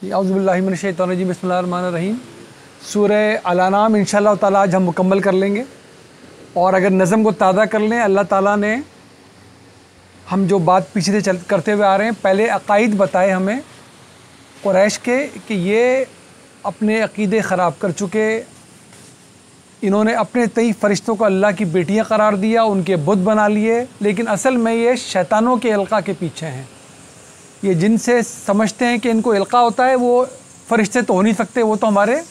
औज़ुबिल्लाहि मिनश्शैतानिर्रजीम बिस्मिल्लाहिर्रहमानिर्रहीम। सूरह अल-अनाम इंशाअल्लाह ताला आज हम मुकम्मल कर लेंगे। और अगर नज़म को ताज़ा कर लें, अल्लाह ताला ने हम जो बात पीछे से करते हुए आ रहे हैं, पहले अक़ाइद बताए हमें कुरैश के कि ये अपने अक़ीदे ख़राब कर चुके, इन्होंने अपने तई फ़रिश्तों को अल्लाह की बेटियां करार दिया, उनके बुत बना लिए, लेकिन असल में ये शैतानों के इल्क़ा के पीछे हैं। ये जिनसे समझते हैं कि इनको इल्क़ा होता है, वो फ़रिश्ते तो हो नहीं सकते, वो तो हमारे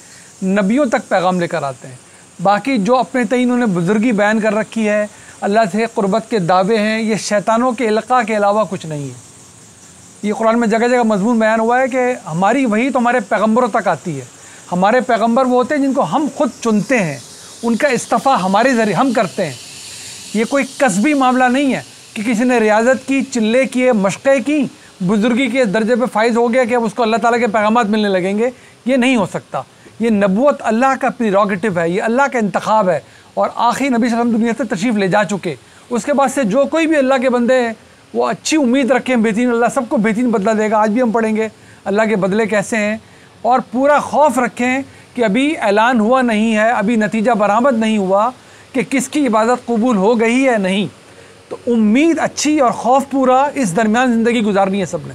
नबियों तक पैगाम लेकर आते हैं। बाकी जो अपने तई इन्होंने बुज़ुर्गी बयान कर रखी है, अल्लाह से क़ुरबत के दावे हैं, ये शैतानों के इल्क़ा के अलावा कुछ नहीं है। ये कुरान में जगह जगह मज़मून बयान हुआ है कि हमारी वही तो हमारे पैगम्बरों तक आती है। हमारे पैगम्बर वो होते हैं जिनको हम खुद चुनते हैं, उनका इस्तीफ़ा हमारे ज़रिए हम करते हैं। ये कोई कसबी मामला नहीं है कि किसी ने रियाज़त की, चिल्ले किए, मशक़े की, बुज़ुर्गी के दर्जे पे फाइज़ हो गया कि अब उसको अल्लाह ताला के पैगामात मिलने लगेंगे। ये नहीं हो सकता। ये नबूवत अल्लाह का प्रीरोगेटिव है, ये अल्लाह का इंतखाब है। और आखिरी नबी सल्लल्लाहु अलैहि वसल्लम दुनिया से तशरीफ़ ले जा चुके, उसके बाद से जो कोई भी अल्लाह के बंदे हैं वो अच्छी उम्मीद रखें बेहतरीन, अल्लाह सबको बेहतरीन बदला देगा। आज भी हम पढ़ेंगे अल्लाह के बदले कैसे हैं। और पूरा खौफ रखें कि अभी ऐलान हुआ नहीं है, अभी नतीजा बरामद नहीं हुआ कि किसकी इबादत कबूल हो गई है नहीं। तो उम्मीद अच्छी और खौफ पूरा, इस दरमियान ज़िंदगी गुजारनी है सब ने,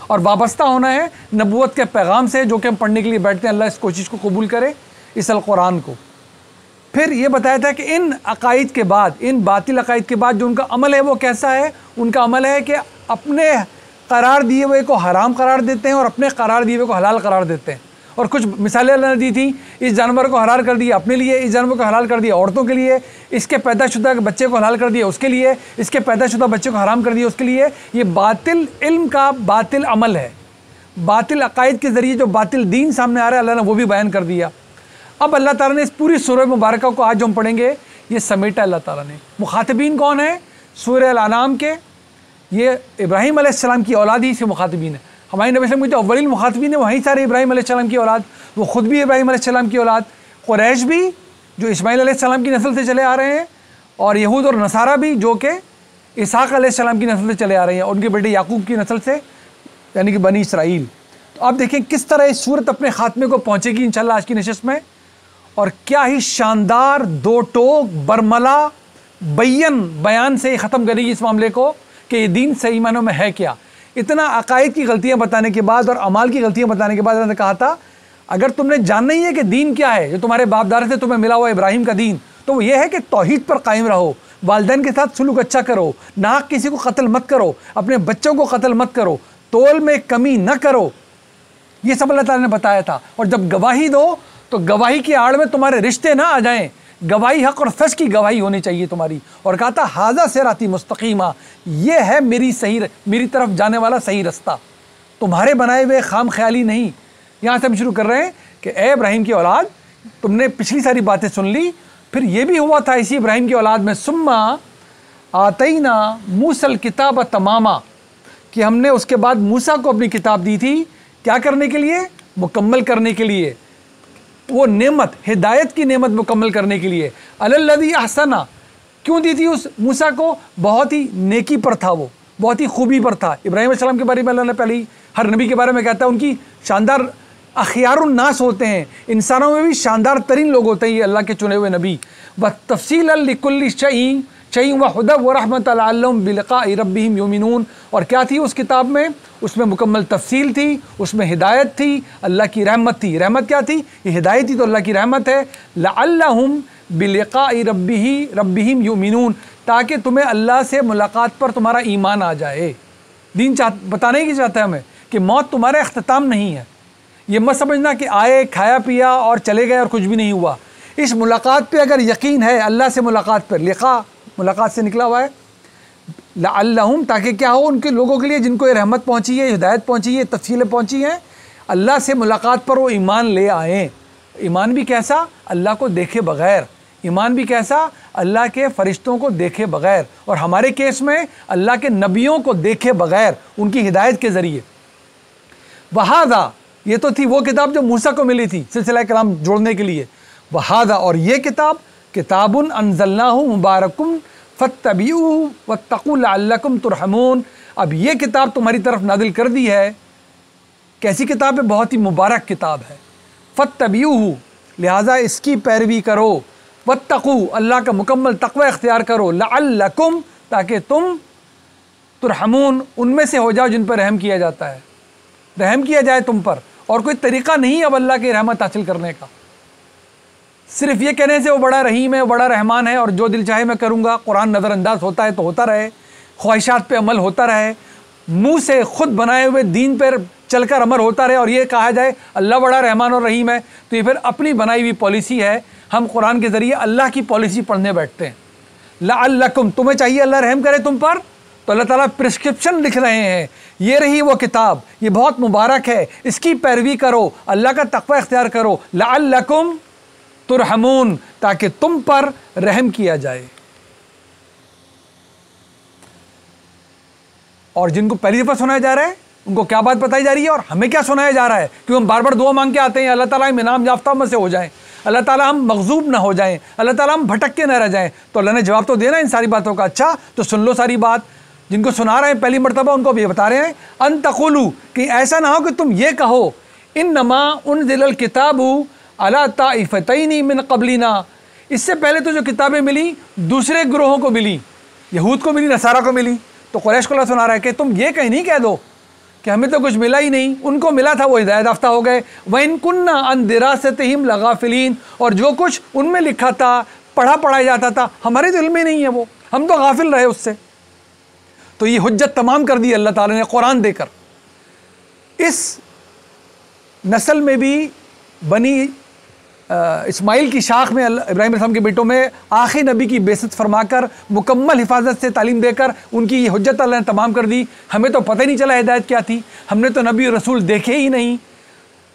और वाबस्ता होना है नबूवत के पैगाम से जो कि हम पढ़ने के लिए बैठते हैं। अल्लाह इस कोशिश को कबूल करे, इस अल कुरान को। फिर ये बताया था कि इन अकाइद के बाद, इन बातिल अकाइद के बाद जो उनका अमल है वो कैसा है। उनका अमल है कि अपने करार दिए हुए को हराम करार देते हैं और अपने करार दिए हुए को हलाल करार देते हैं। और कुछ मिसालें अल्लाह ने दी थी, इस जानवर को हलाल कर दिया अपने लिए, इस जानवर को हलाल कर दिया औरतों के लिए, इसके पैदाशुदा बच्चे को हलाल कर दिया उसके लिए, इसके पैदाशुदा बच्चे को हराम कर दिया उसके लिए। ये बातिल इल्म का बातिल अमल है। बातिल अकाइद के ज़रिए जो बातिल दीन सामने आ रहा है, अल्लाह ने वो भी बयान कर दिया। अब अल्लाह ताला ने इस पूरी सूरह मुबारक को आज जो हम पढ़ेंगे, ये समेटा अल्लाह ताला ने। मुखातिबीन कौन है सूरह अल-अनाम के? ये इब्राहीम अलैहिस्सलाम की औलाद ही से मुखातिबीन है। हमारे नबी सल्लल्लाहु अलैहि वसल्लम के जो अव्वलीन मुखातिबीन है वहीं सारे इब्राहीम अलैहिस्सलाम की औलाद, वो ख़ुद भी इब्राहीम अलैहिस्सलाम की औलाद, कुरैश भी जो इस्माईल अलैहिस्सलाम की नस्ल से चले आ रहे हैं, और यहूद और नसारा भी जो कि इसहाक़ अलैहिस्सलाम की नस्ल से चले आ रहे हैं, उनके बेटे याकूब की नस्ल से, यानी कि बनी इसराइल। तो आप देखें किस तरह इस सूरत अपने ख़ात्मे को पहुँचेगी इंशाअल्लाह आज की नशिस्त में। और क्या ही शानदार दो टोक बरमला बयान से ख़त्म करेगी इस मामले को कि ये दीन सही मानों में है क्या। इतना अकायद की गलतियां बताने के बाद और अमाल की गलतियां बताने के बाद उन्होंने कहा था, अगर तुमने जानना ही है कि दीन क्या है, जो तुम्हारे बाप दादा से तुम्हें मिला हुआ इब्राहिम का दीन, तो वो ये है कि तौहीद पर कायम रहो, वालिदैन के साथ सलूक अच्छा करो, नाहक किसी को कत्ल मत करो, अपने बच्चों को कत्ल मत करो, तोल में कमी न करो। ये सब अल्लाह ताला ने बताया था। और जब गवाही दो तो गवाही की आड़ में तुम्हारे रिश्ते ना आ जाएं, गवाही हक और सच की गवाही होनी चाहिए तुम्हारी। और कहा था हाजा सिराती मुस्तकीमा, ये है मेरी तरफ जाने वाला सही रास्ता, तुम्हारे बनाए हुए खाम ख्याली नहीं। यहाँ से हम शुरू कर रहे हैं कि ए इब्राहिम की औलाद, तुमने पिछली सारी बातें सुन ली। फिर ये भी हुआ था इसी इब्राहिम की औलाद में, सुम्मा आतईना मूसल किताब तमामा, कि हमने उसके बाद मूसा को अपनी किताब दी थी। क्या करने के लिए? मुकम्मल करने के लिए, वो नेमत, हिदायत की नेमत मुकम्मल करने के लिए। अलल्लज़ी अहसना, क्यों दी थी उस मूसा को? बहुत ही नेकी पर था, वो बहुत ही खूबी पर था। इब्राहीम अलैहिस्सलाम के बारे में अल्लाह ने पहले ही हर नबी के बारे में कहता है उनकी शानदार अखियारुन नास होते हैं, इंसानों में भी शानदार तरीन लोग होते हैं ये अल्लाह के चुने हुए नबी। व तफसीलन लिकुल्लि शैइन व हुदन व रहमतन लअल्लहुम बिलिक़ाइ रब्बिहिम युमिनून। और क्या थी उस किताब में? उसमें मुकम्मल तफसील थी, उसमें हिदायत थी, अल्लाह की रहमत थी। रहमत क्या थी? ये हिदायत थी तो अल्लाह की रहमत है। लअल्लहुम बिलिक़ाइ रब्बिहिम युमिनून, ताकि तुम्हें अल्लाह से मुलाकात पर तुम्हारा ईमान आ जाए। दीन बताने की चाहता है हमें कि मौत तुम्हारा अख्तिताम नहीं है। ये मत समझना कि आए, खाया पिया और चले गए और कुछ भी नहीं हुआ। इस मुलाकात पे अगर यकीन है, अल्लाह से मुलाकात पर, लिक़ा मुलाकात से निकला हुआ है, लअल्लहुम, ताकि क्या हो उनके लोगों के लिए जिनको ये रहमत पहुँची है, हिदायत पहुँची है, तफसीलें पहुँची हैं, अल्लाह से मुलाकात पर वो ईमान ले आएँ। ईमान भी कैसा? अल्लाह को देखे बग़ैर। ईमान भी कैसा? अल्लाह के फ़रिश्तों को देखे बग़ैर, और हमारे केस में अल्लाह के नबियों को देखे बग़ैर, उनकी हिदायत के ज़रिए। वहादा, ये तो थी वो किताब जो मूसा को मिली थी सिलसिला कलाम जोड़ने के लिए। वहादा, और ये किताब, किताबुन अंज़लनाहु मुबारकुन फत्तबिऊहु वत्तक़ू लअल्लकुम तुरहमून। अब ये किताब तुम्हारी तरफ नादिल कर दी है, कैसी किताब है? बहुत ही मुबारक किताब है। फत्तबिऊहु, लिहाजा इसकी पैरवी करो। वत्तकू, अल्लाह का मुकम्मल तक़वा इख्तियार करो। लअल्लकुम, ताकि तुम तुरहमून, उनमें से हो जाओ जिन पर रहम किया जाता है, रहम किया जाए तुम पर। और कोई तरीक़ा नहीं अब अल्लाह की रहमत हासिल करने का, सिर्फ ये कहने से वो बड़ा रहीम है, वो बड़ा रहमान है और जो दिल चाहे मैं करूँगा। कुरान नज़रअंदाज होता है तो होता रहे, ख्वाहिशात पे अमल होता रहे, मुंह से खुद बनाए हुए दीन पर चलकर अमल होता रहे और ये कहा जाए अल्लाह बड़ा रहमान और रहीम है, तो ये फिर अपनी बनाई हुई पॉलिसी है। हम कुरान के ज़रिए अल्लाह की पॉलिसी पढ़ने बैठते हैं। लअल्लकुम, तुम्हें चाहिए अल्लाह रहम करे तुम पर, तो अल्लाह ताला प्रिस्क्रिप्शन लिख रहे हैं, ये रही वो किताब, ये बहुत मुबारक है, इसकी पैरवी करो, अल्लाह का तक़वा इख्तियार करो। लअल्लकुम तुरहमून, ताकि तुम पर रहम किया जाए। और जिनको पहली दफ़ा सुनाया जा रहा है उनको क्या बात बताई जा रही है और हमें क्या सुनाया जा रहा है? क्योंकि हम बार बार दुआ मांग के आते हैं, अल्लाह ताला हम इनाम याफ्ता में से हो जाएं, अल्लाह ताला हम मग़ज़ूब ना हो जाएं, अल्लाह ताला हम भटक के ना रह जाएं। तो अल्लाह ने जवाब तो देना इन सारी बातों का। अच्छा, तो सुन लो सारी बात। जिनको सुना रहे हैं पहली मरतबा उनको भी बता रहे हैं, अन तक़ूलू, कि ऐसा ना हो कि तुम ये कहो, इन्नमा उनज़िलल किताबु अला ताइफ़तैनि मिन क़ब्लिना, इससे पहले तो जो किताबें मिली दूसरे ग्रोहों को मिली, यहूद को मिली, नसारा को मिली। तो कुरैश को अल्लाह सुना रहा है कि तुम ये कहीं नहीं कह दो कि हमें तो कुछ मिला ही नहीं, उनको मिला था वो हिदायत याफ्ता हो गए। वइन कुन्ना अन दिरासतिहिम लगाफिलीन, और जो कुछ उनमें लिखा था, पढ़ाया जाता था, हमारे दिल में नहीं है वो, हम तो गाफिल रहे उससे। तो ये हुज्जत तमाम कर दी अल्लाह ताला ने कुरान देकर। इस नस्ल में भी बनी इस्माइल की शाख में इब्राहिम अलैहिस्सलाम के बेटों में आखिरी नबी की बेइज्जत फरमाकर, मुकम्मल हिफाजत से तालीम देकर उनकी ये हुज्जत अल्लाह ने तमाम कर दी। हमें तो पता ही नहीं चला हिदायत क्या थी, हमने तो नबी रसूल देखे ही नहीं।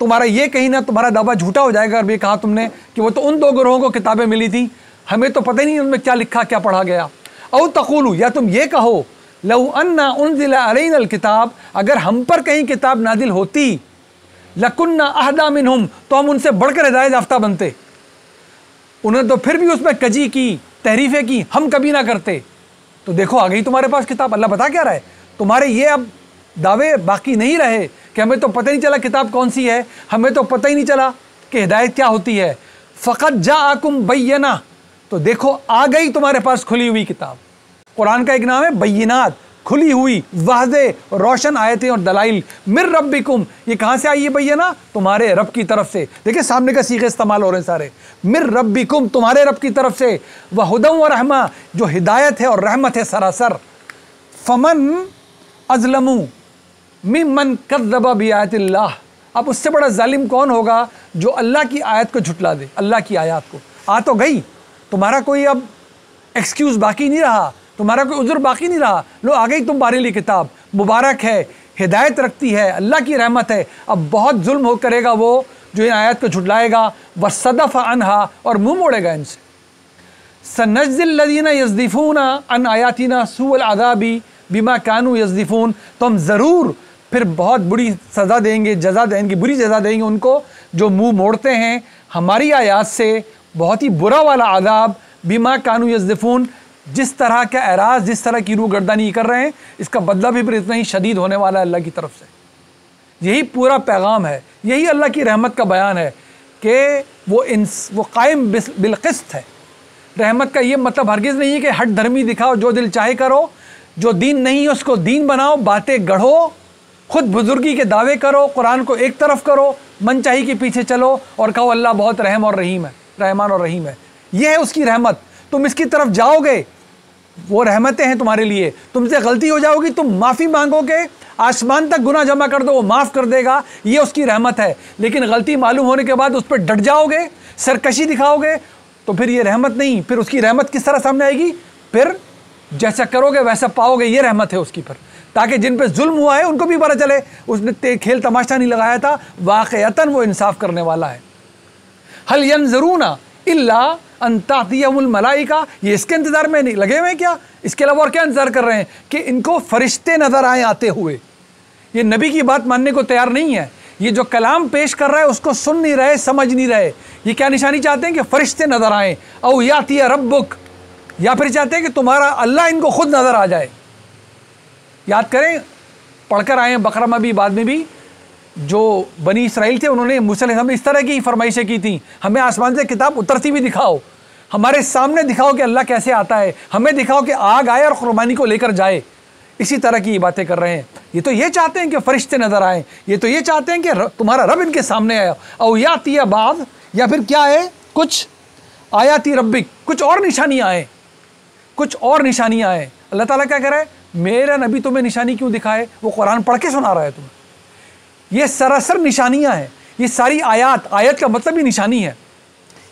तुम्हारा ये कहीं ना तुम्हारा दावा झूठा हो जाएगा अगर ये कहा तुमने कि वो तो उन दो ग्रोहों को किताबें मिली थी, हमें तो पता ही नहीं उनमें क्या लिखा क्या पढ़ा गया। औ तक़ूलू, या तुम ये कहो, लौ अन्ना उनज़िला अलैनल किताब, अगर हम पर कहीं किताब नादिल होती, लकुन्ना अहदा मिनहुम, तो हम उनसे बढ़कर हिदायत याफ्ता बनते। उन्होंने तो फिर भी उसमें कजी की, तहरीफें की, हम कभी ना करते। तो देखो आ गई तुम्हारे पास किताब। अल्लाह बता क्या रहा है, तुम्हारे ये अब दावे बाकी नहीं रहे कि हमें तो पता नहीं चला किताब कौन सी है, हमें तो पता ही नहीं चला कि हिदायत क्या होती है। फ़क़द जाअकुम बय्यना, तो देखो आ गई तुम्हारे पास खुली हुई किताब। कुरान का एक नाम है बय्यिनात, खुली हुई वाज़े रोशन आयतें और दलाइल। मिर रब्बिकुम, ये कहाँ से आई है बय्यना? तुम्हारे रब की तरफ से। देखिए सामने का सीखे इस्तेमाल हो रहे हैं सारे। मिर रब्बिकुम, तुम्हारे रब की तरफ से। व हुदम व रहमा, जो हिदायत है और रहमत है सरासर। फमन अज़लमू मिम्मन कज़्ज़ब बिआयातिल्लाह, अब उससे बड़ा जालिम कौन होगा जो अल्लाह की आयत को झुटला दे। अल्लाह की आयत को आ तो गई, तुम्हारा कोई अब एक्सक्यूज़ बाकी नहीं रहा, तुम्हारा कोई उज़्र बाकी नहीं रहा। लो आ गई तुम्हारे लिए किताब, मुबारक है, हिदायत रखती है, अल्लाह की रहमत है। अब बहुत जुल्म हो करेगा वो जो इन आयत को झुटलाएगा। वसदफ़ अनहा, और मुँह मोड़ेगा इनसे। सनज़्ज़िल लज़ीना यज़दिफ़ूना अन आयातिना सूअल अज़ाबी बिमा कानू यज़दिफ़ून, तो हम ज़रूर फिर बहुत बुरी सज़ा देंगे, जज़ा देंगे, बुरी जज़ा देंगे उनको जो मुँह मोड़ते हैं हमारी आयात से। बहुत ही बुरा वाला अज़ाब, बिमा कानू यज़दिफ़ून, जिस तरह का एराज़, जिस तरह की रूगर्दानी कर रहे हैं, इसका बदला भी फिर इतना ही शदीद होने वाला है अल्लाह की तरफ से। यही पूरा पैगाम है, यही अल्लाह की रहमत का बयान है कि वो कायम बिलक़िस्त है। रहमत का ये मतलब हरगिज़ नहीं है कि हट धर्मी दिखाओ, जो दिल चाहे करो, जो दीन नहीं है उसको दीन बनाओ, बातें गढ़ो, खुद बुजुर्गी के दावे करो, कुरान को एक तरफ करो, मनचाही के पीछे चलो और कहो अल्लाह बहुत रहम और रहीम है, रहमान और रहीम है। यह है उसकी रहमत। तुम इसकी तरफ जाओगे, वो रहमतें हैं तुम्हारे लिए। तुमसे गलती हो जाओगी, तुम माफ़ी मांगोगे, आसमान तक गुनाह जमा कर दो, वो माफ़ कर देगा, ये उसकी रहमत है। लेकिन गलती मालूम होने के बाद उस पर डट जाओगे, सरकशी दिखाओगे, तो फिर ये रहमत नहीं। फिर उसकी रहमत किस तरह सामने आएगी? फिर जैसा करोगे वैसा पाओगे, ये रहमत है उसकी। फिर ताकि जिन पे जुल्म हुआ है उनको भी पता चले उसने खेल तमाशा नहीं लगाया था, वाक़यतन वो इंसाफ करने वाला है। हल यंज़ुरूना इल्ला अन तातियहुल मलाइका, ये इसके इंतज़ार में नहीं लगे हुए हैं क्या? इसके अलावा और क्या इंतज़ार कर रहे हैं कि इनको फरिश्ते नज़र आए आते हुए? ये नबी की बात मानने को तैयार नहीं है। ये जो कलाम पेश कर रहा है उसको सुन नहीं रहे, समझ नहीं रहे। ये क्या निशानी चाहते हैं कि फरिश्ते नज़र आएँ, औ यातिया रब्बुक, या फिर चाहते हैं कि तुम्हारा अल्लाह इनको खुद नज़र आ जाए। याद करें, पढ़कर आए हैं बकरा में भी, बाद में भी, जो बनी इसराइल थे उन्होंने मूसा अलैहिस्सलाम ने इस तरह की फरमाइशें की थी, हमें आसमान से किताब उतरती भी दिखाओ, हमारे सामने दिखाओ कि अल्लाह कैसे आता है, हमें दिखाओ कि आग आए और कुर्बानी को लेकर जाए। इसी तरह की बातें कर रहे हैं। ये तो ये चाहते हैं कि फरिश्ते नजर आए, ये तो ये चाहते हैं कि तुम्हारा रब इनके सामने आया। औयाती बाद, या फिर क्या है, कुछ आयाती रब्बिक, कुछ और निशानियाँ आए, कुछ और निशानियाँ आए। अल्लाह ताला क्या कह रहा है, मेरा नबी तुम्हें निशानी क्यों दिखाए, वो कुरान पढ़ के सुना रहा है तुम्हें। ये सरासर निशानियाँ हैं, ये सारी आयत का मतलब ही निशानी है।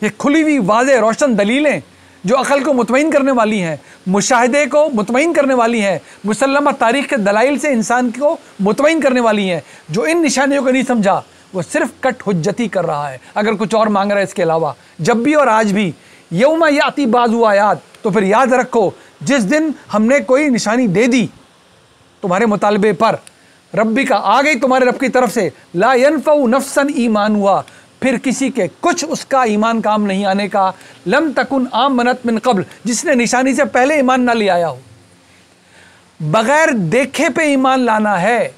ये खुली हुई वाज़े रोशन दलीलें जो अक़ल को मुतमईन करने वाली हैं, मुशाहिदे को मुतमईन करने वाली हैं, मुसल्लमा तारीख़ के दलाइल से इंसान को मुतमईन करने वाली हैं। जो इन निशानियों को नहीं समझा वो सिर्फ कट हुज्जती कर रहा है, अगर कुछ और मांग रहा है इसके अलावा। जब भी और आज भी यौमा याती बाज़ु आयात, तो फिर याद रखो जिस दिन हमने कोई निशानी दे दी तुम्हारे मुतालबे पर, रब्बी का आ गई तुम्हारे रब की तरफ से, ला यनफ़उ नफ्सन ईमान हुआ, फिर किसी के कुछ उसका ईमान काम नहीं आने का। लम तकुन आमनत मिन क़ब्ल, जिसने निशानी से पहले ईमान ना ले आया हो। बग़ैर देखे पे ईमान लाना है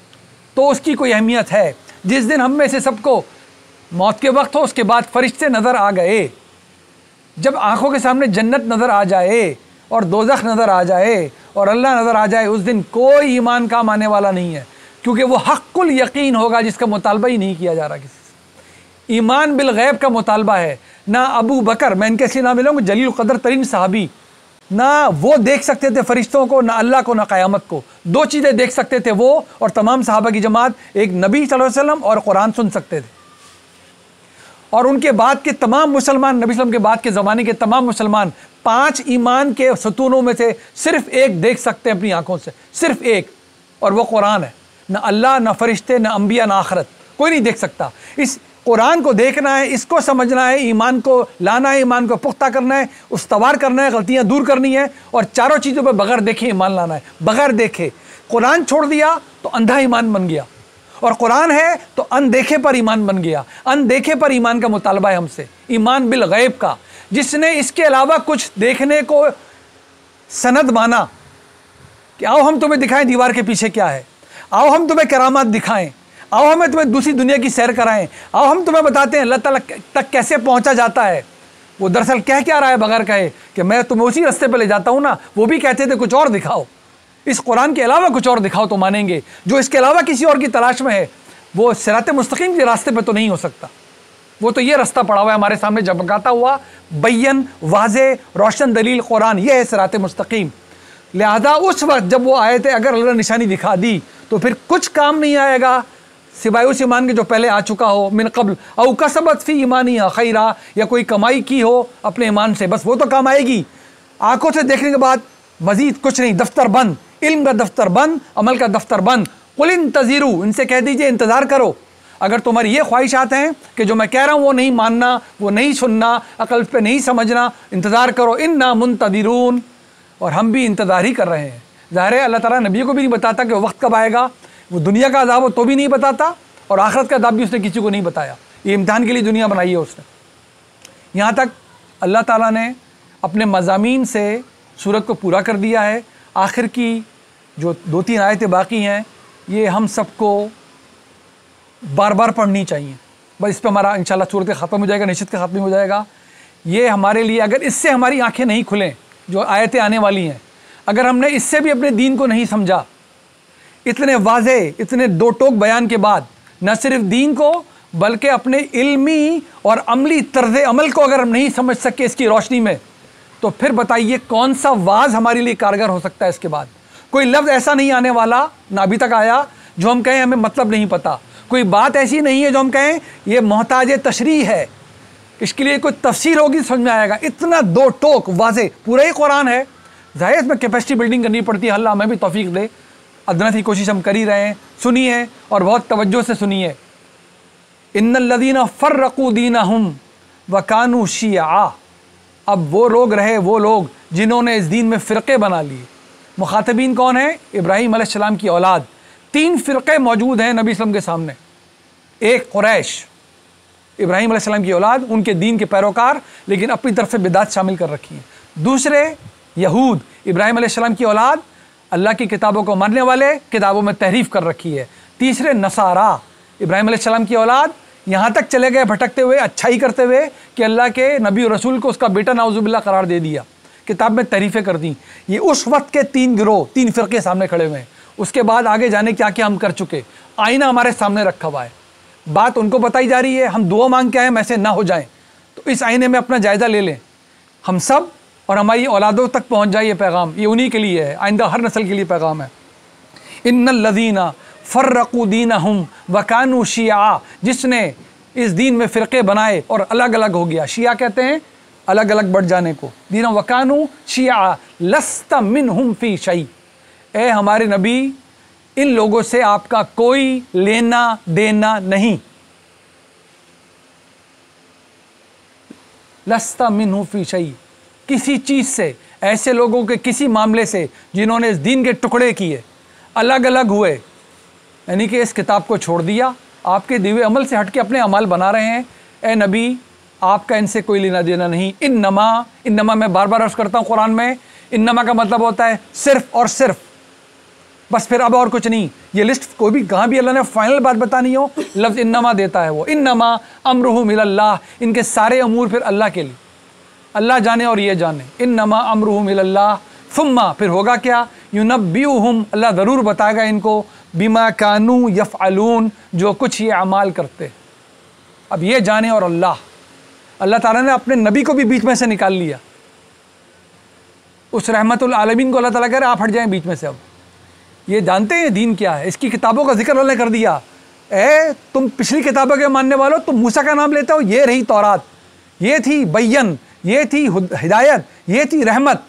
तो उसकी कोई अहमियत है। जिस दिन हम में से सबको मौत के वक्त हो, उसके बाद फरिश्ते नज़र आ गए, जब आंखों के सामने जन्नत नज़र आ जाए और दोज़ख नज़र आ जाए और अल्लाह नज़र आ जाए, उस दिन कोई ईमान काम आने वाला नहीं है, क्योंकि वो हक़्क़ुल यकीन होगा जिसका मुतालबा ही नहीं किया जा रहा किसी से। ईमान बिल गैब का मुतालबा है। ना अबू बकर, मैं इनके इसलिए नाम ले लूँगा, जलील क़दर तरीन सहाबी, ना वो देख सकते थे फरिश्तों को, ना अल्लाह को, ना क़यामत को। दो चीज़ें देख सकते थे वो और तमाम सहाबा की जमात, एक नबी सल्लल्लाहु अलैहि वसल्लम और कुरान सुन सकते थे। और उनके बाद के तमाम मुसलमान, नबी सल्लल्लाहु अलैहि वसल्लम के बाद के ज़माने के तमाम मुसलमान 5 ईमान के सतूनों में से सिर्फ एक देख सकते हैं अपनी आँखों से, सिर्फ एक, और वो कुरान है। ना अल्लाह, ना फरिश्ते, ना अम्बिया, ना आखरत, कोई नहीं देख सकता। इस कुरान को देखना है, इसको समझना है, ईमान को लाना है, ईमान को पुख्ता करना है, उस्तवार करना है, गलतियाँ दूर करनी है, और चारों चीज़ों पर बगैर देखे ईमान लाना है। बगैर देखे कुरान छोड़ दिया तो अंधा ईमान बन गया, और कुरान है तो अनदेखे पर ईमान बन गया। अनदेखे पर ईमान का मुतालबा है हमसे, ईमान बिल गैब का। जिसने इसके अलावा कुछ देखने को सनद माना कि आओ हम तुम्हें दिखाएं दीवार के पीछे क्या है, आओ हम तुम्हें करामात दिखाएं, आओ हमें तुम्हें दूसरी दुनिया की सैर कराएं, आओ हम तुम्हें बताते हैं अल्लाह ताला तक कैसे पहुंचा जाता है, वो दरअसल कह क्या रहा है बगैर कहे कि मैं तुम्हें उसी रास्ते पर ले जाता हूँ ना। वो भी कहते थे कुछ और दिखाओ, इस कुरान के अलावा कुछ और दिखाओ तो मानेंगे। जो इसके अलावा किसी और की तलाश में है वो सिरात मुस्तकीम के रास्ते पर तो नहीं हो सकता। वो तो ये रास्ता पड़ा हुआ है हमारे सामने झमकाता हुआ, बैन वाज़े रोशन दलील कुरान, ये है सिरात मुस्तकीम। लिहाजा उस वक्त जब वो आए थे, अगर अल्लाह ने निशानी दिखा दी तो फिर कुछ काम नहीं आएगा सिवाय उस ईमान के जो पहले आ चुका हो, मिन क़ब्ल औ कसबत फ़ी ईमानिहा खैरा, या कोई कमाई की हो अपने ईमान से, बस वो तो काम आएगी। आंखों से देखने के बाद मजीद कुछ नहीं, दफ्तर बंद, इल्म का दफ्तर बंद, अमल का दफ्तर बंद। कुल इंतज़िरू, इनसे कह दीजिए इंतज़ार करो। अगर तुम्हारी ये ख्वाहिशात हैं कि जो मैं कह रहा हूँ वो नहीं मानना, वो नहीं सुनना, अकल पे नहीं समझना, इंतज़ार करो। इन्ना मुंतज़िरून, और हम भी इंतज़ार ही कर रहे हैं। ज़ाहिर है अल्लाह ताला नबी को भी नहीं बताता कि वक्त कब आएगा, वो दुनिया का अज़ाब हो तो भी नहीं बताता, और आखिरत का अज़ाब भी उसने किसी को नहीं बताया। ये इम्तिहान के लिए दुनिया बनाई है उसने। यहाँ तक अल्लाह ताला ने अपने मज़ामीन से सूरत को पूरा कर दिया है। आखिर की जो 2-3 आयतें बाकी हैं, ये हम सबको बार बार पढ़नी चाहिए। बस इस पर हमारा इंशाल्लाह सूरत ख़त्म हो जाएगा, निश्चित का ख़त्म हो जाएगा। ये हमारे लिए, अगर इससे हमारी आंखें नहीं खुलें, जो आयतें आने वाली हैं, अगर हमने इससे भी अपने दीन को नहीं समझा, इतने वाज़े, इतने दो टोक बयान के बाद, न सिर्फ दीन को बल्कि अपने इल्मी और अमली तर्ज़ अमल को अगर हम नहीं समझ सके इसकी रोशनी में, तो फिर बताइए कौन सा वाज हमारे लिए कारगर हो सकता है। इसके बाद कोई लफ्ज़ ऐसा नहीं आने वाला, ना अभी तक आया, जो हम कहें हमें मतलब नहीं पता। कोई बात ऐसी नहीं है जो हम कहें ये मोहताज तशरीह है, इसके लिए कोई तफसीर होगी समझ में आएगा। इतना दो टोक वाज़े पूरा ही कुरान है। ज़ाहिर इसमें कैपेसिटी बिल्डिंग करनी पड़ती है, अल्लाह हमें भी तौफीक दे। अदना की कोशिश हम कर ही रहे हैं। सुनिए और बहुत तवज्जो से सुनिए। इन्नल्लज़ीना फ़र्रक़ू दीनहुम व कानू शियआ, अब वो लोग रहे, वो लोग जिन्होंने इस दीन में फ़िरक़े बना लिए। मुखातबीन कौन है? इब्राहीम अलैहिस्सलाम की औलाद। 3 फ़िरक़े मौजूद हैं नबी सल्लल्लाहु अलैहि वसल्लम के सामने। एक कुरैश, इब्राहीम अलैहिस्सलाम की औलाद, उनके दीन के पैरोकार, लेकिन अपनी तरफ से बिदात शामिल कर रखी हैं। दूसरे यहूद, इब्राहीम अलैहिस्सलाम की औलाद, अल्लाह की किताबों को मानने वाले, किताबों में तहरीफ कर रखी है। तीसरे नसारा, इब्राहिम अलैहिस्सलाम की औलाद यहाँ तक चले गए भटकते हुए, अच्छाई करते हुए, कि अल्लाह के नबी और रसूल को उसका बेटा नाउजुबिल्लाह करार दे दिया, किताब में तारीफ़ें कर दी। ये उस वक्त के 3 गिरोह, 3 फ़िरके सामने खड़े हुए हैं। उसके बाद आगे जाने क्या क्या हम कर चुके, आईना हमारे सामने रखा हुआ है, बात उनको बताई जा रही है। हम दुआ मांग के आए, हम ऐसे ना हो जाएं, तो इस आईने में अपना जायज़ा ले लें हम सब, और हमारी औलादों तक पहुँच जाए ये पैगाम। ये उन्हीं के लिए है, आइंदा हर नस्ल के लिए पैगाम है। इन्नल लज़ीना फ़र्रक़ू दीनहुम वकानू शिया, जिसने इस दीन में फ़िरक़े बनाए और अलग अलग हो गया। शिया कहते हैं अलग अलग बढ़ जाने को। दीन वकानू शिया लस्त मिनहुम फ़ी शै, ए हमारे नबी इन लोगों से आपका कोई लेना देना नहीं। लस्त मिनहु फ़ी शै, किसी चीज़ से, ऐसे लोगों के किसी मामले से जिन्होंने इस दीन के टुकड़े किए, अलग अलग हुए, यानी कि इस किताब को छोड़ दिया, आपके दिए हुए अमल से हट के अपने अमल बना रहे हैं, ए नबी आपका इनसे कोई लेना देना नहीं। इन्नमा मैं बार बार अर्ज़ करता हूँ कुरान में, इन्नमा का मतलब होता है सिर्फ और सिर्फ, बस, फिर अब और कुछ नहीं। ये लिस्ट कोई भी कहाँ भी अल्लाह ने फाइनल बात बतानी हो, लफ्ज़ इन्नमा देता है वो। इन्नमा अम्रुहु मिलल्लाह, इनके सारे अमूर फिर अल्लाह के लिए, अल्लाह जाने और ये जाने। इन्नमा अम्रुहु मिलल्लाह सुम्मा, फिर होगा क्या, युनब्बिउहुम, अल्लाह ज़रूर बताएगा इनको, बिमा कानू यफ़अलून, जो कुछ ये अमाल करते। अब ये जाने और अल्लाह ताला ने अपने नबी को भी बीच में से निकाल लिया। उस रहमतुल आलमीन को अल्लाह ताला कह रहे आप हट जाएं बीच में से। अब ये जानते हैं दीन क्या है, इसकी किताबों का जिक्र अल्लाह ने कर दिया। तुम पिछली किताबों के मानने वालों, तुम मूसा का नाम लेते हो, ये रही तौरात, ये थी बैयन, ये थी हिदायत, ये थी रहमत,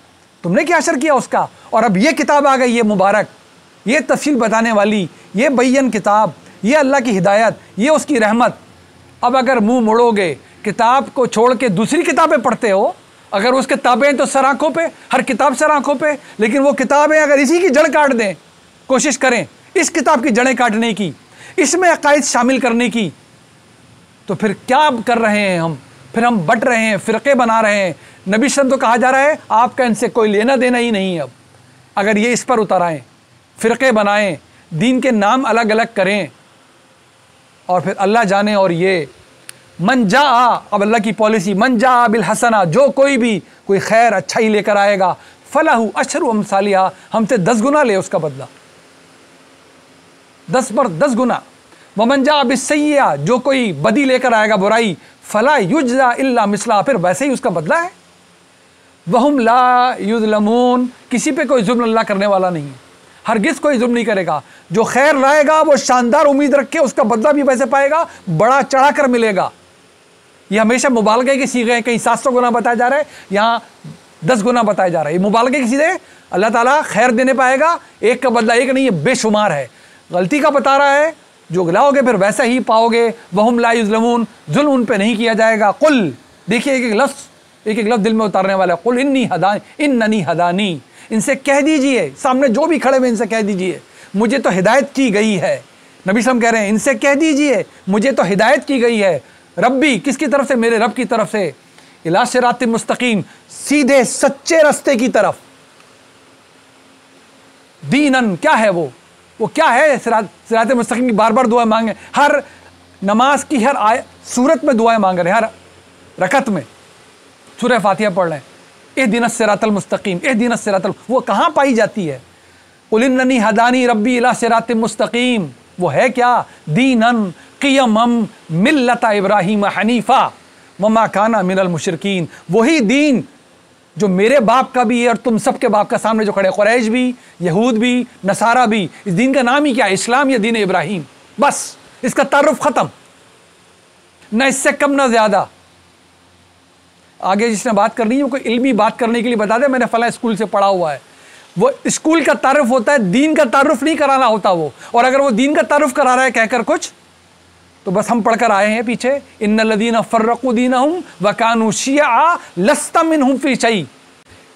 तुमने क्या असर किया उसका। और अब ये किताब आ गई, ये मुबारक, ये तफसील बताने वाली, ये बैयन किताब, ये अल्लाह की हिदायत, ये उसकी रहमत। अब अगर मुंह मोड़ोगे, किताब को छोड़ के दूसरी किताबें पढ़ते हो, अगर उस किताबें तो सर आँखों पे, हर किताब सर आँखों पे, लेकिन वो किताबें अगर इसी की जड़ काट दें, कोशिश करें इस किताब की जड़ें काटने की, इसमें अकायद शामिल करने की, तो फिर क्या कर रहे हैं हम, फिर हम बट रहे हैं, फ़िरक़े बना रहे हैं। नबी सल्लल्लाहु अलैहि वसल्लम तो कहा जा रहा है आपका इनसे कोई लेना देना ही नहीं है। अब अगर ये इस पर उतर आएँ, फ़िरक़े बनाएं, दीन के नाम अलग अलग करें, और फिर अल्लाह जाने और ये मन जा, अब अल्लाह की पॉलिसी, मन जा बिल हसना, जो कोई भी कोई खैर अच्छाई लेकर आएगा, फलाहु अशरु अमसालिहा, हमसे 10 गुना ले उसका बदला, 10 पर 10 गुना। वमन जा बिस्सय्या, जो कोई बदी लेकर आएगा, बुराई, फला युज्जा इल्ला मिसला, फिर वैसे ही उसका बदला है। वहुम ला युज़लमून, किसी पे कोई जुल्म अल्लाह करने वाला नहीं है, हरगिज़ कोई जुल्म नहीं करेगा। जो खैर लाएगा वो शानदार उम्मीद रख के उसका बदला भी वैसे पाएगा, बड़ा चढ़ा कर मिलेगा। ये हमेशा मुबालगे की सीगे हैं, कहीं 700 गुना बताया जा रहा है, यहाँ 10 गुना बताया जा रहा है। ये मुबालगे की सीधे अल्लाह ताला खैर देने पाएगा, एक का बदला एक नहीं, ये बेशुमार है। गलती का बता रहा है, जो लाओगे फिर वैसा ही पाओगे। वहुम ला युज़लमून, जुल्म उन पे नहीं किया जाएगा। कुल, देखिए एक एक लफ्ज़ दिल में उतारने वाला है। कुल इन्ननी हदानी, इनसे कह दीजिए, सामने जो भी खड़े हुए इनसे कह दीजिए मुझे तो हिदायत की गई है। नबी सल्लल्लाहु अलैहि वसल्लम कह रहे हैं इनसे कह दीजिए मुझे तो हिदायत की गई है। रब्बी, किसकी तरफ से, मेरे रब की तरफ से, इला सिरातिल मुस्तकीम, सीधे सच्चे रास्ते की तरफ। दीनन, क्या है वो क्या है सिरातिल मुस्तकीम की बार बार दुआ मांगे, हर नमाज की हर सूरत में दुआएं मांग रहे हैं, हर रकत में सूरह फातिहा पढ़ रहे हैं, इहदिनस सिरातल मुस्तकीम, इहदिनस सिरातल, वो कहाँ पाई जाती है। कुल इन्ननी हदानी रब्बी इला सिरातिल मुस्तकीम, वो है क्या, दीनन क़ियमम मिल्लत इब्राहीम हनीफ़ा वमा काना मिनल मुशरिकीन, वही दीन जो मेरे बाप का भी है और तुम सबके बाप का, सामने जो खड़े, कुरैश भी, यहूद भी, नसारा भी। इस दीन का नाम ही क्या है, इस्लाम या दीन इब्राहीम, बस इसका तारुफ ख़त्म, न इससे कम ना ज़्यादा। आगे जिसने बात करनी है वो कोई इल्मी बात करने के लिए बता दे, मैंने फला स्कूल से पढ़ा हुआ है, वो स्कूल का तारुफ होता है, दीन का तारुफ नहीं कराना होता वो। और अगर वो दीन का तारुफ करा रहा है कहकर कुछ, तो बस हम पढ़कर आए हैं पीछे, इन्नल्लज़ीना फ़र्रक़ू दीनहुम व कानू शियअ लस्त मिनहुम फ़ी शै।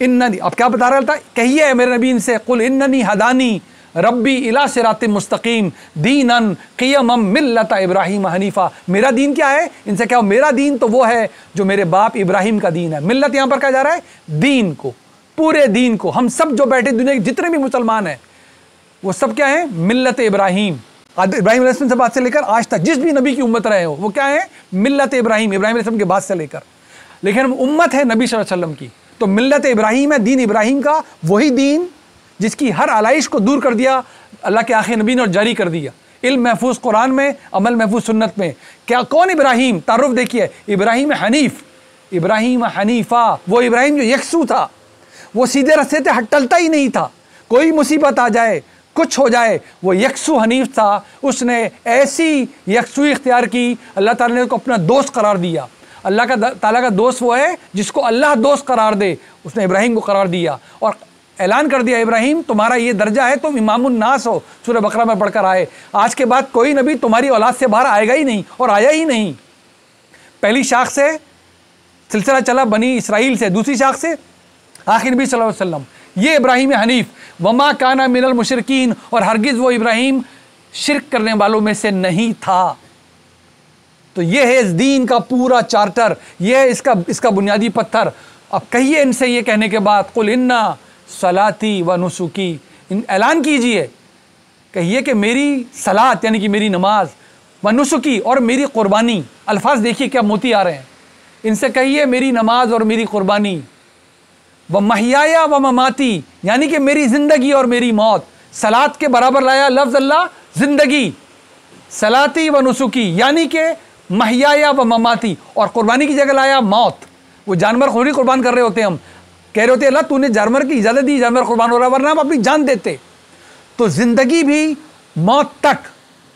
इन्ननी, अब क्या बता रहा था, कहिए मेरे नबी इनसे, कुल इन्ननी हदानी रब्बी इला सिरातिल मुस्तकीम दीनन क़ियमम मिल्लत इब्राहीम हनीफ़ा, मेरा दीन क्या है, इनसे क्या, मेरा दीन तो वो है जो मेरे बाप इब्राहिम का दीन है। मिल्लत यहाँ पर कहा जा रहा है दीन को, पूरे दीन को। हम सब जो बैठे दुनिया के जितने भी मुसलमान हैं वो सब क्या हैं, मिल्लत इब्राहीम, इब्राहिम अलैहिस्सलाम से बाद से लेकर आज तक जिस भी नबी की उम्मत रहे हो वो क्या है, मिल्लत इब्राहिम, इब्राहिम अलैहिस्सलाम के बाद से लेकर। लेकिन हम उम्मत है नबी सल्लल्लाहु अलैहि वसल्लम की, तो मिल्लत इब्राहिम है, दीन इब्राहिम का वही दीन जिसकी हर आलाइश को दूर कर दिया अल्लाह के आखिरी नबी ने और जारी कर दिया। इल्म महफूज कुरान में, अमल महफूज सुन्नत में। क्या कौन इब्राहिम, तारुफ देखिए, इब्राहिम हनीफ, इब्राहिम हनीफा, वो इब्राहिम जो यकसू था, वो सीधे रास्ते से टलता ही नहीं था। कोई मुसीबत आ जाए, कुछ हो जाए, वो यकसू हनीफ था। उसने ऐसी यकसूई इख्तियार की, अल्लाह ताला ने उसको अपना दोस्त करार दिया। अल्लाह ताला का दोस्त वो है जिसको अल्लाह दोस्त करार दे, उसने इब्राहिम को करार दिया और ऐलान कर दिया, इब्राहिम तुम्हारा ये दर्जा है, तुम इमामुन नास हो। सूरह बकरा में पढ़कर आए, आज के बाद कोई नबी तुम्हारी औलाद से बाहर आएगा ही नहीं और आया ही नहीं। पहली शाख से सिलसिला चला बनी इसराइल से, दूसरी शाख से आखिर नबी सल्लल्लाहु अलैहि वसल्लम। ये इब्राहिम हनीफ, वमा काना मिनल मुशरिकीन, और हरगिज़ वो इब्राहिम शिरक करने वालों में से नहीं था। तो ये है इस दीन का पूरा चार्टर, ये है इसका बुनियादी पत्थर। अब कहिए इनसे ये कहने के बाद, कुल इन्ना सलाती व नुसुकी, ऐलान कीजिए, कहिए कि मेरी सलात यानी कि मेरी नमाज, व नुसुकी और मेरी कुर्बानी, अल्फाज देखिए क्या मोती आ रहे हैं। इनसे कहिए मेरी नमाज और मेरी कुर्बानी, व महियाया व ममाती यानी कि मेरी ज़िंदगी और मेरी मौत। सलात के बराबर लाया लफ्ज़ अल्लाह ज़िंदगी, सलाती व नुसुकी यानी कि महियाया व ममाती, और कुर्बानी की जगह लाया मौत। वो जानवर थोड़ी कुर्बान कर रहे होते, हम कह रहे होते अल्लाह तूने जानवर की इजाज़त दी, जानवर कुर्बान हो रहा है, वरना हम अपनी जान देते। तो ज़िंदगी भी मौत तक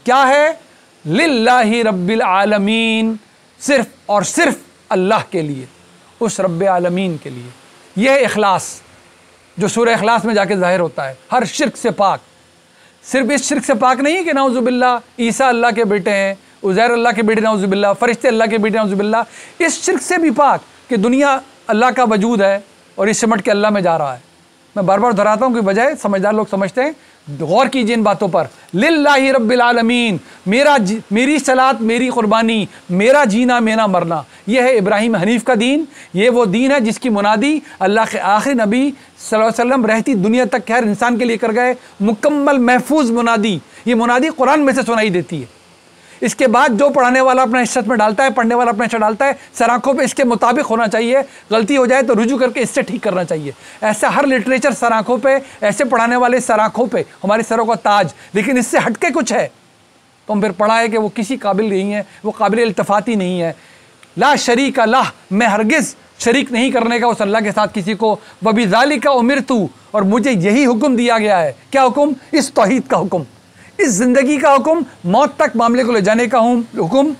क्या है, लिल्लाहि रब्बिल आलमीन, सिर्फ और सिर्फ अल्लाह के लिए, उस रब्बे आलमीन के लिए। यह है इखलास, जो सूरह इखलास में जाके जाहिर होता है, हर शिरक से पाक। सिर्फ इस शिरक से पाक नहीं है कि नाउज़ुबिल्लाह ईसा अल्लाह के बेटे हैं, उज़ैर अल्लाह के बेटे नाउज़ुबिल्लाह, फरिश्ते अल्लाह के बेटे नाउज़ुबिल्लाह। इस शिरक से भी पाक कि दुनिया अल्लाह का वजूद है और इस सिमट के अल्लाह में जा रहा है। मैं बार बार दोहराता हूँ कि बजाय समझदार लोग समझते हैं, गौर कीजिए इन बातों पर। लिल्लाहि रब्बिल आलमीन, मेरी सलात, मेरी कुर्बानी, मेरा जीना, मेरा मरना, यह है इब्राहिम हनीफ का दीन। ये वो दीन है जिसकी मुनादी अल्लाह के आखिरी नबी सल्लल्लाहु अलैहि वसल्लम रहती दुनिया तक हर इंसान के लिए कर गए। मुकम्मल महफूज मुनादी, ये मुनादी कुरान में से सुनाई देती है। इसके बाद जो पढ़ाने वाला अपना हिस्सा में डालता है, पढ़ने वाला अपना हिस्सा डालता है, सराखों पे इसके मुताबिक होना चाहिए। गलती हो जाए तो रुजू करके इससे ठीक करना चाहिए। ऐसा हर लिटरेचर सराखों पे, ऐसे पढ़ाने वाले सराखों पे हमारे सरों का ताज। लेकिन इससे हटके कुछ है तो हम फिर पढ़ा है कि वो किसी काबिल नहीं है, वो काबिल इल्तफाती नहीं है। ला शरीक अल्लाह, मैं हरगिज़ शरीक नहीं करने का उस अल्लाह के साथ किसी को। वबिज़ालिका उमिरतु, और मुझे यही हुक्म दिया गया है। क्या हुक्म? इस तौहीद का हुक्म, इस ज़िंदगी का हुक्म, मौत तक मामले को ले जाने का हुक्म।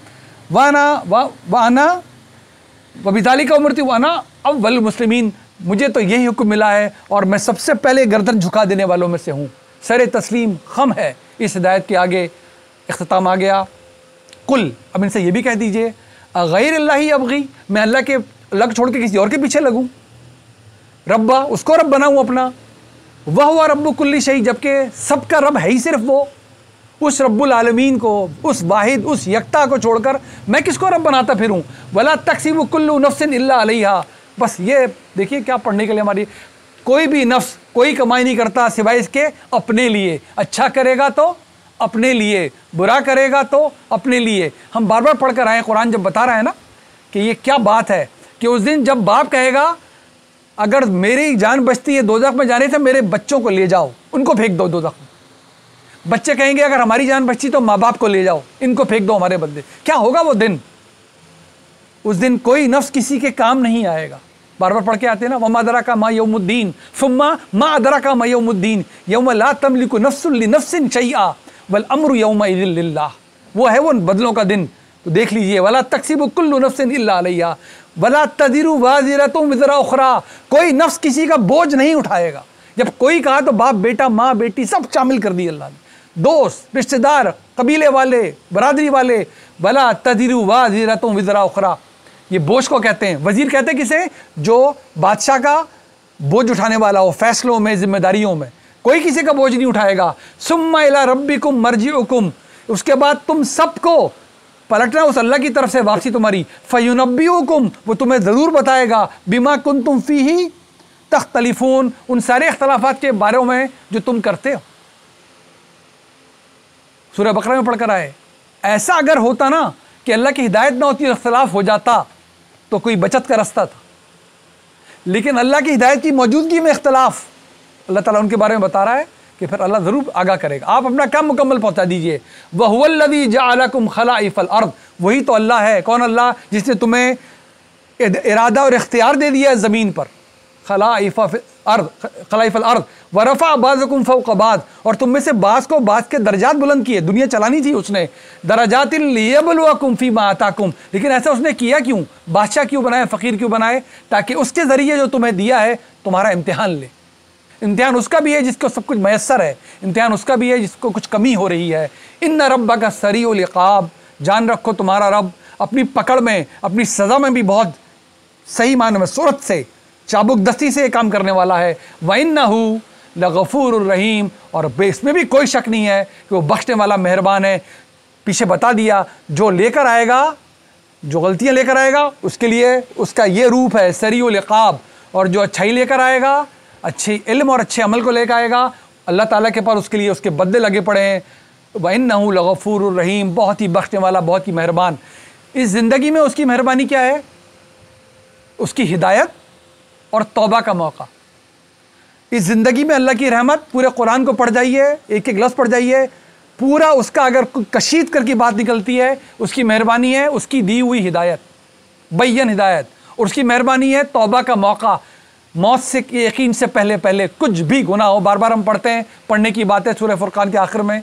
वाना वबिज़ालिका उमिरतु वाना अव्वल मुस्लिमीन, मुझे तो यही हुक्म मिला है और मैं सबसे पहले गर्दन झुका देने वालों में से हूँ। सर तस्लीम खम है इस हिदायत के आगे। इख्तिताम आ गया। कुल, अब इनसे ये भी कह दीजिए, गैर अल्लाही अबगी, मैं अल्लाह के लग छोड़ के किसी और के पीछे लगूँ? रब्बा, उसको रब बनाऊँ अपना। वह हुआ रब्बु कुल्ली शै, जबकि सबका रब है ही सिर्फ वो। उस रब्बुल आलमीन को, उस वाहिद, उस यक्ता को छोड़कर मैं किसको रब बनाता फिरूँ? वला तक्सिबु कुल्लु नफ्सिन इल्ला अलैहा। बस ये देखिए क्या पढ़ने के लिए हमारी, कोई भी नफ्स कोई कमाई नहीं करता सिवाय इसके अपने लिए। अच्छा करेगा तो अपने लिए, बुरा करेगा तो अपने लिए। हम बार बार पढ़ कर आए, कुरान जब बता रहा है ना कि ये क्या बात है कि उस दिन जब बाप कहेगा अगर मेरी जान बचती है दोज़ख में जाने से मेरे बच्चों को ले जाओ, उनको फेंक दो दोज़ख में। बच्चे कहेंगे अगर हमारी जान बचती तो माँ बाप को ले जाओ, इनको फेंक दो हमारे बदले। क्या होगा वो दिन? उस दिन कोई नफ्स किसी के काम नहीं आएगा। बार बार पढ़ के आते हैं ना, वमा अदराका मा यौमुद्दीन, फुम्मा मा अदराका मा यौमुद्दीन, यौम ला तमलिकु नफ्सुन लिनफ्सिन शैआ वल अम्रु यौमइज़िन लिल्लाह। वो है वो बदलों का दिन। तो देख लीजिए, वला तक्सिबु कुल्लु नफ्सिन इल्ला अलैहा वला तज़िरु वाज़िरतुन विज़रा उख़रा, कोई नफ्स किसी का बोझ नहीं उठाएगा। जब कोई कहा तो बाप, बेटा, माँ, बेटी सब शामिल कर दी अल्लाह ने, दोस्त, रिश्तेदार, कबीले वाले, बरादरी वाले। वला तज़िरु वाज़िरतुन विज़रा उख़रा, ये बोझ को कहते हैं। वज़ीर कहते हैं किसे? जो बादशाह का बोझ उठाने वाला हो, फैसलों में, जिम्मेदारियों में। कोई किसी का बोझ नहीं उठाएगा। सुम्मा इला रब्बिकुम मर्जिउकुम, उसके बाद तुम सबको पलटना उस अल्लाह की तरफ से, वापसी तुम्हारी। फयुनब्बिउकुम, वो तुम्हें ज़रूर बताएगा। बिमा कुंतुम फीही तख्तलिफून, उन सारे इख्तलाफात के बारे में जो तुम करते हो। सूरह बकरा में पढ़कर आए। ऐसा अगर होता ना कि अल्लाह की हिदायत ना होती, इख्तिलाफ हो जाता, तो कोई बचत का रास्ता था। लेकिन अल्लाह की हिदायत की मौजूदगी में इख्तिलाफ, अल्लाह ताला उनके बारे में बता रहा है कि फिर अल्लाह ज़रूर आगाह करेगा। आप अपना काम मुकम्मल पहुंचा दीजिए। वहुवल्लज़ी जअलकुम खलाइफ़ल अर्द, वही तो अल्लाह है। कौन अल्लाह? जिसने तुम्हें इरादा और इख्तियार दे दिया है ज़मीन पर। खलाइफ़ल अर्द वरफ़अ बाज़कुम फ़ौक़ बाज़, और तुम में से बाज़ को बाज़ के दर्जात बुलंद किए। दुनिया चलानी थी उसने, दरजातिन लियब्लुवकुम फ़ीमा आताकुम। लेकिन ऐसा उसने किया क्यों? बादशाह क्यों बनाए, फ़कीर क्यों बनाए? ताकि उसके ज़रिए जो तुम्हें दिया है तुम्हारा इम्तिहान ले। इम्तिहान उसका भी है जिसको सब कुछ मैसर है, इम्तिहान उसका भी है जिसको कुछ कमी हो रही है। इन्ना रब्बका सरीउल इक़ाब, जान रखो तुम्हारा रब अपनी पकड़ में, अपनी सज़ा में भी बहुत सही मानने में, सूरत से, चाबुक दस्ती से काम करने वाला है। व इन्नहु लगफूरुर रहीम, और इसमें भी कोई शक नहीं है कि वो बख्शने वाला मेहरबान है। पीछे बता दिया, जो लेकर आएगा, जो गलतियाँ लेकर आएगा उसके लिए उसका ये रूप है सरीउल इक़ाब, और जो अच्छाई लेकर आएगा, अच्छी इल्म और अच्छे अमल को लेकर आएगा, अल्लाह ताला के पास उसके लिए उसके बदले लगे पड़े हैं। व इन्नहु लगफूरुर रहीम, बहुत ही बख्शने वाला, बहुत ही मेहरबान। इस ज़िंदगी में उसकी मेहरबानी क्या है? उसकी हिदायत और तौबा का मौका। इस ज़िंदगी में अल्लाह की रहमत, पूरे कुरान को पढ़ जाइए, एक एक लफ्ज़ पढ़ जाइए, पूरा उसका अगर कशीद करके बात निकलती है, उसकी मेहरबानी है उसकी दी हुई हिदायत, बैयन हिदायत, और उसकी मेहरबानी है तौबा का मौका। मौत से यकीन से पहले पहले कुछ भी गुनाह हो, बार बार हम पढ़ते हैं, पढ़ने की बात है सूरह फुरकान के आखिर में,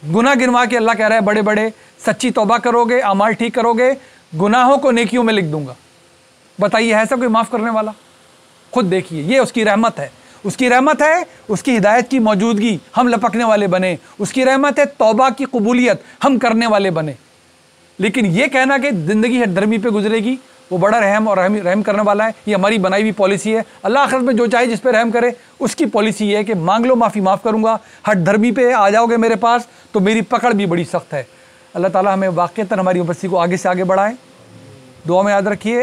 गुनाह गिनवा के अल्लाह कह रहा है बड़े बड़े, सच्ची तौबा करोगे, अमाल ठीक करोगे, गुनाहों को नेकियों में लिख दूंगा। बताइए, है ऐसा कोई माफ़ करने वाला? खुद देखिए, ये उसकी रहमत है। उसकी रहमत है उसकी हिदायत की मौजूदगी, हम लपकने वाले बने। उसकी रहमत है तौबा की कबूलियत, हम करने वाले बने। लेकिन ये कहना कि ज़िंदगी हर धर्मी पे गुजरेगी, वो बड़ा रहम और रहम करने वाला है, ये हमारी बनाई हुई पॉलिसी है। अल्लाह आखिरत में जो चाहे जिस पे रहम करे, उसकी पॉलिसी ये है कि मांग लो माफ़ी, माफ़ करूँगा। हर धर्मी पे आ जाओगे मेरे पास तो मेरी पकड़ भी बड़ी सख्त है। अल्लाह ताला हमें वाक़ईतन हमारी उपस्थिति को आगे से आगे बढ़ाए। दुआ में याद रखिए।